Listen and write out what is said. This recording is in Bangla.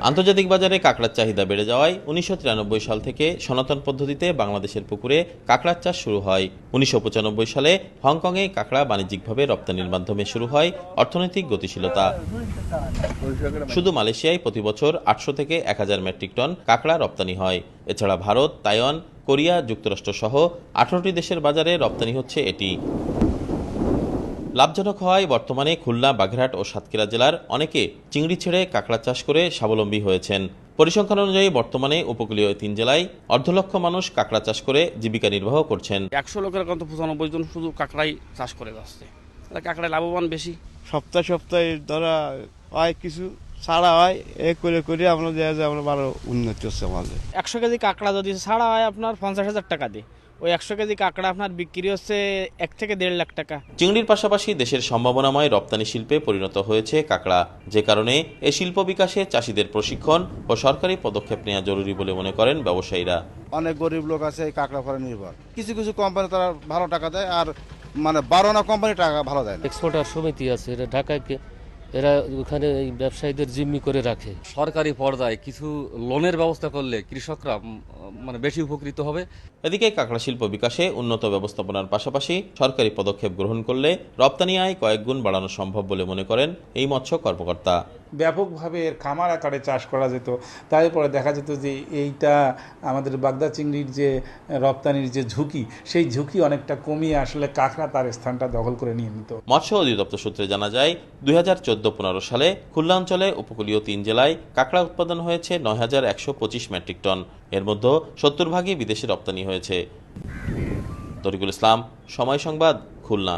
আন্তর্জাতিক বাজারে কাঁকড়ার চাহিদা বেড়ে যাওয়ায় ১৯৯৩ সাল থেকে সনাতন পদ্ধতিতে বাংলাদেশের পুকুরে কাঁকড়ার চাষ শুরু হয়। ১৯৯৫ সালে হংকংয়ে কাঁকড়া বাণিজ্যিকভাবে রপ্তানির মাধ্যমে শুরু হয় অর্থনৈতিক গতিশীলতা। শুধু মালয়েশিয়ায় প্রতি বছর ৮০০ থেকে ১০০০ মেট্রিক টন কাঁকড়া রপ্তানি হয়। এছাড়া ভারত, তাইওয়ান, কোরিয়া, যুক্তরাষ্ট্র সহ ১৮টি দেশের বাজারে রপ্তানি হচ্ছে এটি। লাভজনক হওয়ায় বর্তমানে খুলনা, বাগেরহাট ও সাতক্ষীরা জেলার অনেকে চিংড়ি ছেড়ে কাঁকড়া চাষ করে স্বাবলম্বী হয়েছেন। পরিসংখ্যান অনুযায়ী বর্তমানে উপকূলীয় ৩ জেলায় ১৫ লক্ষ মানুষ কাঁকড়া চাষ করে জীবিকা নির্বাহ করছেন। ১০০ লোকের কত ৯৫ জন শুধু কাঁকড়াই চাষ করে যাচ্ছে। তাহলে কাঁকড়ায় লাভবান বেশি। সপ্তাহে ধরা হয় কিছু ছাড়া হয়, এ করে করে আমরা দেখা যায় আমরা ভালো উন্নতি হচ্ছে আমাদের। ১০০ কেজি কাঁকড়া যদি ছাড়া হয় আপনার ৫০,০০০ টাকা দিয়ে, ওই ১০০ কেজি কাঁকড়া আপনার বিক্রি হচ্ছে ১ থেকে ১.৫ লাখ টাকা। চিংড়ির পাশাপাশি দেশের সম্ভাবনাময় রপ্তানি শিল্পে পরিণত হয়েছে কাঁকড়া, যে কারণে এই শিল্প বিকাশে চাষিদের প্রশিক্ষণ ও সরকারি পদক্ষেপ নেওয়া জরুরি বলে মনে করেন ব্যবসায়ীরা। অনেক গরিব লোক আছে এই কাঁকড়া ফলে নির্ভর। কিছু কিছু কোম্পানি তারা ভালো টাকা দেয়, আর মানে 12 কোম্পানি টাকা ভালো দেয় না। এক্সপোর্টার সমিতি আছে, এরা ঢাকায় এরা ওখানে ব্যবসায়ীদের জিম্মি করে রাখে। সরকারি পর্যায়ে কিছু লোনের ব্যবস্থা করলে কৃষকরা মানে বেশি উপকৃত হবে। এদিকে কাঁকড়া শিল্প বিকাশে উন্নত ব্যবস্থাপনার পাশাপাশি সরকারি পদক্ষেপ গ্রহণ করলে রপ্তানি আয় কয়েক গুণ বাড়ানো সম্ভব বলে মনে করেন এই মৎস্য কর্মকর্তা। ব্যাপকভাবে এর খামার আকারে চাষ করা যেত, তারপরে দেখা যেত যে এইটা আমাদের বাগদা চিংড়ির যে রপ্তানির যে ঝুঁকি, সেই ঝুঁকি অনেকটা কমিয়ে আসলে কাঁকড়া তার স্থানটা দখল করে নিয়ে নিত। মৎস্য অধিদপ্তর সূত্রে জানা যায় ২০১৪-১৫ সালে খুলনা অঞ্চলে উপকূলীয় ৩ জেলায় কাঁকড়া উৎপাদন হয়েছে ৯,১২৫ মেট্রিক টন। এর মধ্যে ৭০ ভাগই বিদেশে রপ্তানি হয়েছে। তরিকুল ইসলাম, সময় সংবাদ, খুলনা।